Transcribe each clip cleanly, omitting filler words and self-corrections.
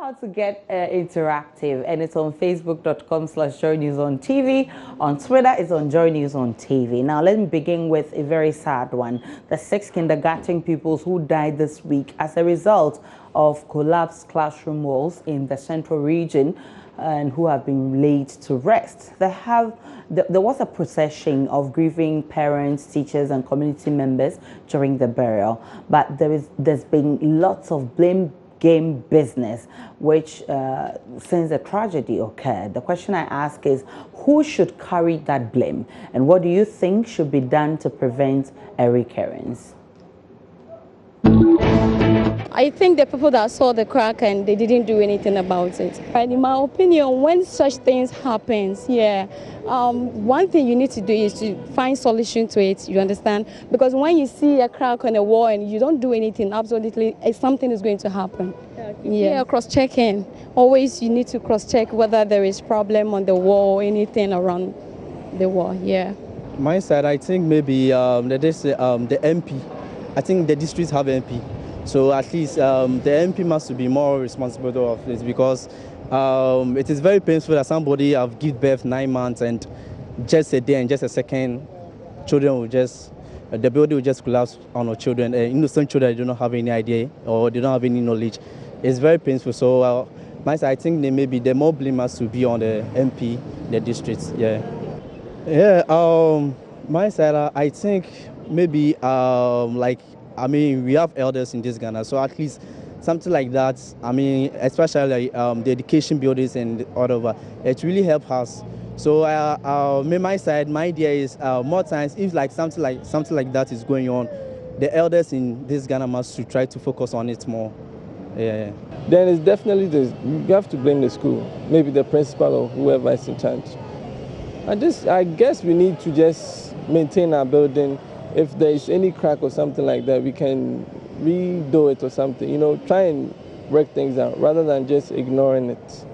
how to get interactive, and it's on facebook.com/joynewsontv. On Twitter, it's on Joy News on TV. Now, let me begin with a very sad one. The 6 kindergarten pupils who died this week as a result of collapsed classroom walls in the central region and who have been laid to rest. There was a procession of grieving parents, teachers, and community members during the burial, but there's been lots of blame game business, which since the tragedy occurred. The question I ask is, who should carry that blame, and what do you think should be done to prevent a recurrence? I think the people that saw the crack and they didn't do anything about it. And in my opinion, when such things happen, one thing you need to do is to find solution to it, you understand? Because when you see a crack on a wall and you don't do anything, absolutely something is going to happen. Yeah, cross-checking. Always you need to cross-check whether there is problem on the wall or anything around the wall, yeah. My side, I think maybe the MP. I think the districts have MP. So at least the MP must be more responsible of this, because it is very painful that somebody have given birth 9 months and just a day and just a second, children will the building will just collapse on our children. Innocent children do not have any idea or they don't have any knowledge. It's very painful. So my side, I think maybe the more blame has to be on the MP, the districts. Yeah. My side, I think maybe we have elders in this Ghana, so at least something like that, especially the education buildings and all over, it really helps us. So my side, my idea is more times if something like that is going on, the elders in this Ghana must try to focus on it more. Yeah. Then it's definitely this. You have to blame the school, maybe the principal or whoever is in charge. I guess we need to just maintain our building. If there is any crack or something like that, we can redo it or something. Try and work things out rather than just ignoring it.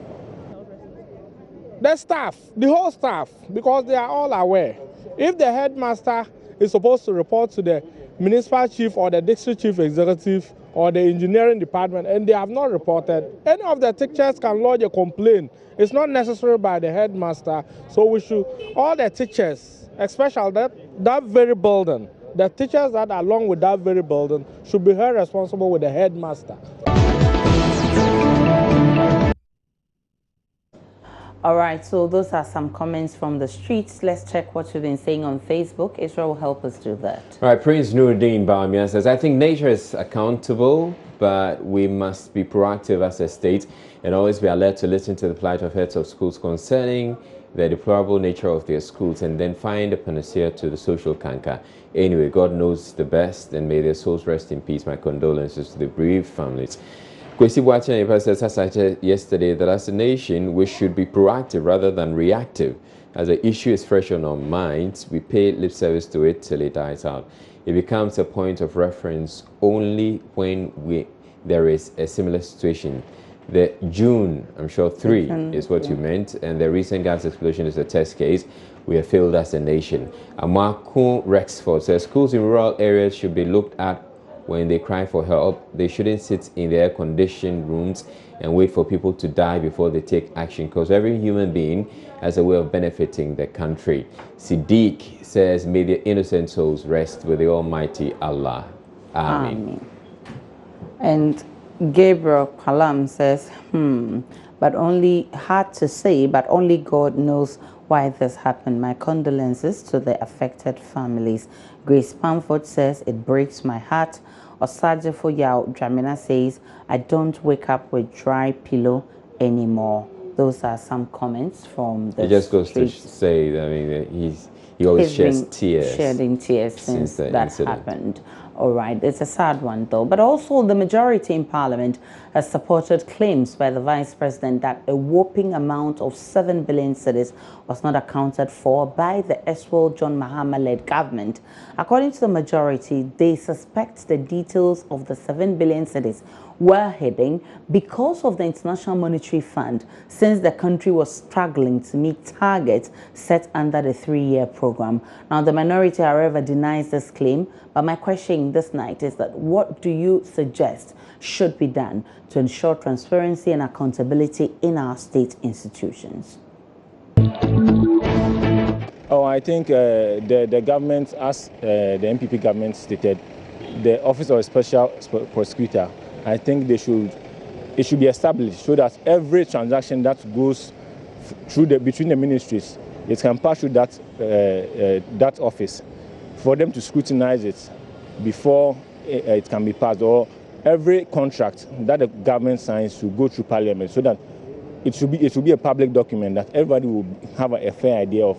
The staff, the whole staff, because they are all aware. If the headmaster is supposed to report to the municipal chief or the district chief executive or the engineering department and they have not reported, any of the teachers can lodge a complaint. It's not necessary by the headmaster. So all the teachers, especially that very building, the teachers that are along with that very building should be held responsible with the headmaster. All right, so those are some comments from the streets. Let's check what you've been saying on Facebook. Israel will help us do that. All right, Prince Nuruddin Bawumia says, I think nature is accountable, but we must be proactive as a state and always be alert to listen to the plight of heads of schools concerning the deplorable nature of their schools, and then find a panacea to the social canker. Anyway, God knows the best, and may their souls rest in peace. My condolences to the bereaved families. Kwesi Boateng says, as I said yesterday, that as a nation, we should be proactive rather than reactive. As the issue is fresh on our minds, we pay lip service to it till it dies out. It becomes a point of reference only when there is a similar situation. The June, I'm sure 3 is what you meant, and the recent gas explosion is a test case. We have failed as a nation. Amaku Rexford says, schools in rural areas should be looked at when they cry for help. They shouldn't sit in their air-conditioned rooms and wait for people to die before they take action, because every human being has a way of benefiting the country. Siddiq says, may their innocent souls rest with the Almighty Allah. Amen. And Gabriel Palam says, but only hard to say, but only God knows why this happened. My condolences to the affected families. Grace Pamford says, it breaks my heart. Osajefo Yao Dramina says, I don't wake up with dry pillow anymore. Those are some comments from the It just goes to say, he always sheds tears. Shedding tears since that happened. All right, it's a sad one though. But also the majority in Parliament has supported claims by the Vice President that a whopping amount of 7 billion cedis was not accounted for by the Eswell John Mahama-led government. According to the majority, they suspect the details of the 7 billion cedis were heading because of the International Monetary Fund, since the country was struggling to meet targets set under the 3-year program. Now, the minority, however, denies this claim, but my question this night is that what do you suggest should be done to ensure transparency and accountability in our state institutions? Oh, I think the government, as the NPP government stated, the Office of a Special Prosecutor, I think it should be established so that every transaction that goes through between the ministries, it can pass through that office for them to scrutinize it before it can be passed, or every contract that the government signs should go through Parliament so that it should be a public document that everybody will have a fair idea of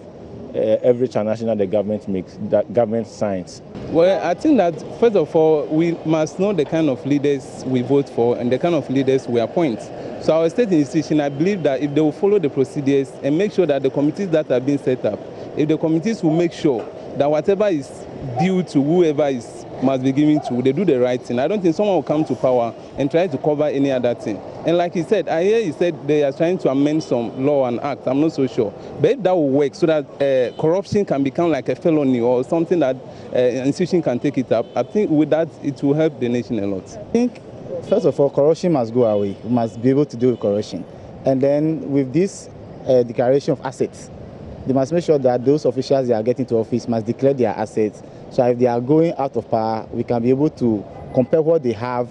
every transaction that the government makes, that government signs. Well, I think that first of all, we must know the kind of leaders we vote for and the kind of leaders we appoint. So our state institution, I believe that if they will follow the procedures and make sure that the committees that have been set up, if the committees will make sure that whatever is due to whoever is must be given to, they do the right thing. I don't think someone will come to power and try to cover any other thing. And like he said, I hear he said they are trying to amend some law and act. I'm not so sure. But if that will work so that corruption can become like a felony or something that an institution can take it up, I think with that it will help the nation a lot. I think, first of all, corruption must go away. We must be able to deal with corruption. And then with this declaration of assets, they must make sure that those officials they are getting to office must declare their assets. So if they are going out of power, we can be able to compare what they have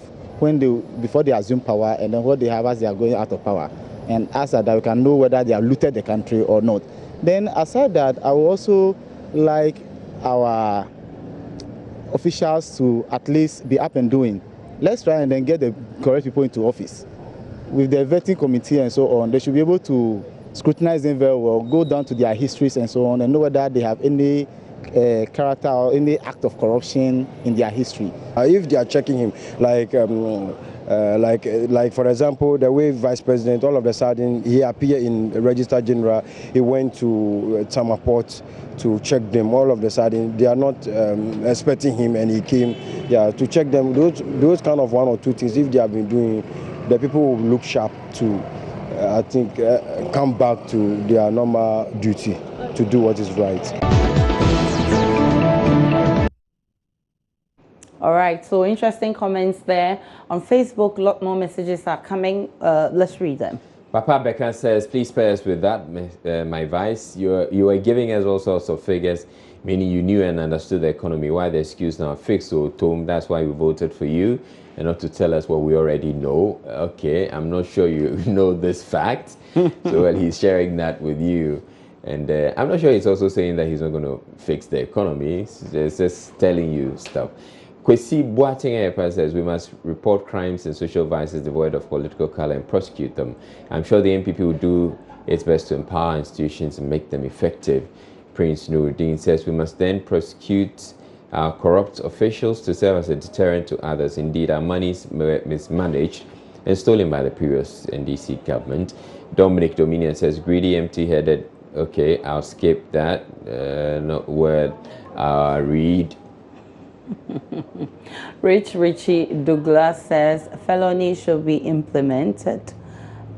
before they assume power and then what they have as they are going out of power. And after that, we can know whether they have looted the country or not. Then aside that, I would also like our officials to at least be up and doing. Let's try and then get the correct people into office. With the vetting committee and so on, they should be able to scrutinize them very well, go down to their histories and so on, and know whether they have any character or any act of corruption in their history. If they are checking him, like for example, the way Vice President, all of a sudden he appeared in Register General, he went to Tamaport to check them. All of a sudden, they are not expecting him, and he came, to check them. Those kind of 1 or 2 things, if they have been doing, the people will look sharp to, I think, come back to their normal duty to do what is right. All right, so interesting comments there. On Facebook, a lot more messages are coming. Let's read them. Papa Becca says, please spare us with that, my vice. You were giving us all sorts of figures, meaning you knew and understood the economy. Why the excuse now? Fixed or Tom, that's why we voted for you, and not to tell us what we already know. Okay, I'm not sure you know this fact. So well, he's sharing that with you. And I'm not sure he's also saying that he's not going to fix the economy. He's just telling you stuff. Kwesi Boateng Epa says we must report crimes and social vices devoid of political color and prosecute them. I'm sure the NPP will do its best to empower institutions and make them effective. Prince Nuruddin says we must then prosecute our corrupt officials to serve as a deterrent to others. Indeed, our money were mismanaged and stolen by the previous NDC government. Dominic Dominion says greedy, empty-headed. Okay, I'll skip that. Not word. Read. Richie Douglas says felony should be implemented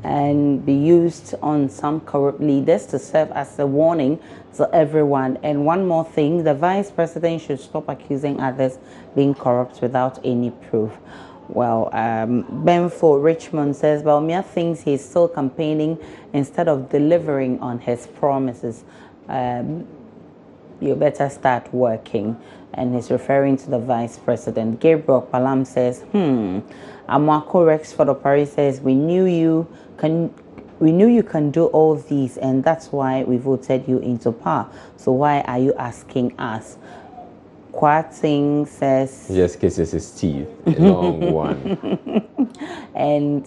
and be used on some corrupt leaders to serve as a warning to everyone. And one more thing, the vice president should stop accusing others being corrupt without any proof. Well, Benfo Richmond says Bawumia thinks he's still campaigning instead of delivering on his promises. You better start working. And he's referring to the vice president. Gabriel Palam says, Amwako Rex for the Paris says, we knew you can do all these, and that's why we voted you into power. So why are you asking us? Kwating says, just kisses his teeth, a long one. And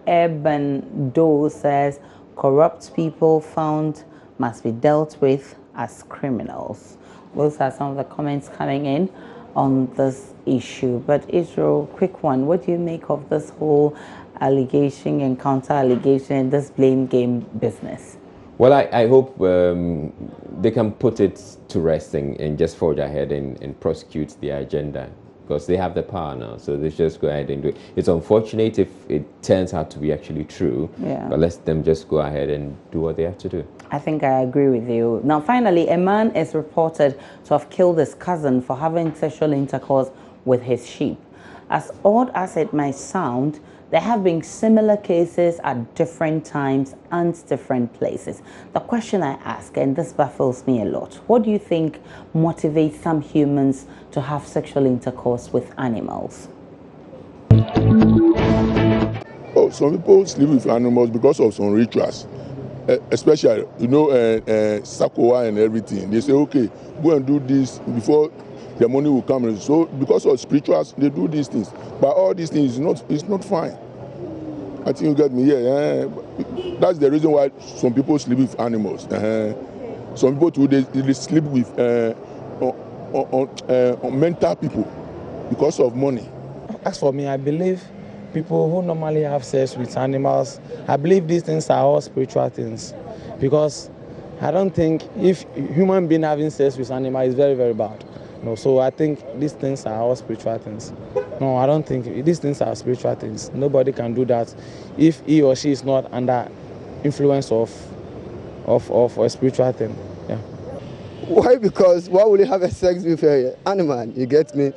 Urban Doe says, corrupt people found must be dealt with as criminals. Those are some of the comments coming in on this issue. But Israel, quick one, what do you make of this whole allegation and counter-allegation and this blame game business? Well, I hope they can put it to rest and just forge ahead and prosecute their agenda. because they have the power now. So they just go ahead and do it. It's unfortunate if it turns out to be actually true, but let them just go ahead and do what they have to do. I think I agree with you. Now, finally, a man is reported to have killed his cousin for having sexual intercourse with his sheep. As odd as it might sound, there have been similar cases at different times and different places. The question I ask, and this baffles me a lot, what do you think motivates some humans to have sexual intercourse with animals? Oh, some people sleep with animals because of some rituals, especially, you know, Sakoa and everything. They say, okay, go and do this before the money will come. So because of spirituals, they do these things. But all these things is not fine. I think you get me here. Yeah. That's the reason why some people sleep with animals. Some people too, they sleep with mental people because of money. As for me, I believe people who normally have sex with animals, I believe these things are all spiritual things. Because I don't think if human being having sex with animal is very, very bad. No, so I think these things are all spiritual things. No, I don't think these things are spiritual things. Nobody can do that if he or she is not under influence of a spiritual thing. Yeah. Why? Because why would you have a sex with an animal? You get me?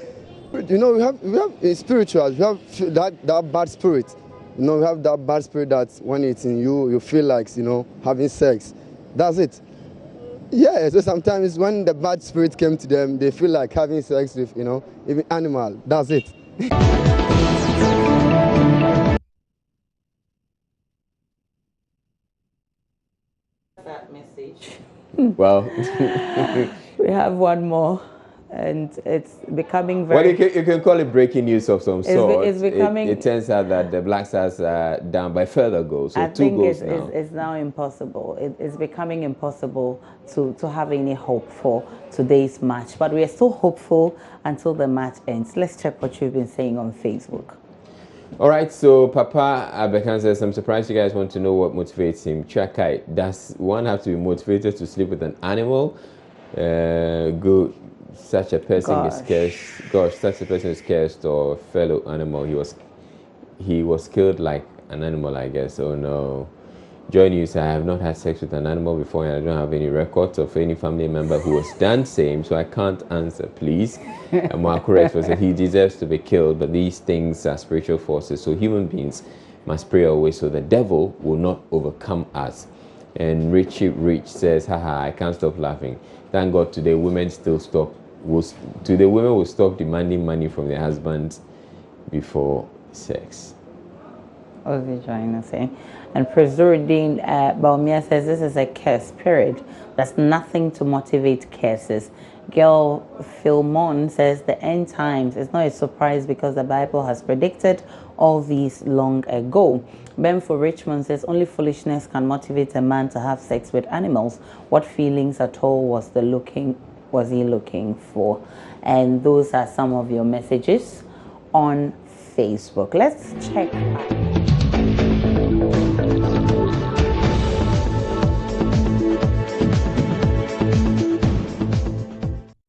You know, we have spirituals. We have that bad spirit. You know, we have that bad spirit that when it's in you, you feel like, you know, having sex. That's it. Yeah, so sometimes when the bad spirit came to them, they feel like having sex with, you know, even animal. That's it. That message. Well, we have one more, and it's becoming very... Well, you can call it breaking news of some sort. It's becoming... It turns out that the Black Stars are down by further goals, so I 2 goals think now. it's now impossible. It's becoming impossible to have any hope for today's match. But we are still hopeful until the match ends. Let's check what you've been saying on Facebook. All right, so Papa Abekan says, I'm surprised you guys want to know what motivates him. Chakai, does one have to be motivated to sleep with an animal? Good. Such a person is cursed. Gosh, such a person is cursed or a fellow animal. He was killed like an animal, I guess. Oh no. Joy News, I have not had sex with an animal before, and I don't have any records of any family member who was done same, so I can't answer, please. And Marco Rex was that he deserves to be killed, but these things are spiritual forces, so human beings must pray always so the devil will not overcome us. And Richie Rich says, haha, I can't stop laughing. Thank God today women still stop. Today women will stop demanding money from their husbands before sex. What was he trying to say? And Prezuruddin Baumia says this is a curse, period. There's nothing to motivate curses. Girl Philmon says the end times is not a surprise because the Bible has predicted all these long ago. Ben for Richmond says only foolishness can motivate a man to have sex with animals. What feelings at all was he looking for? And those are some of your messages on Facebook. Let's check.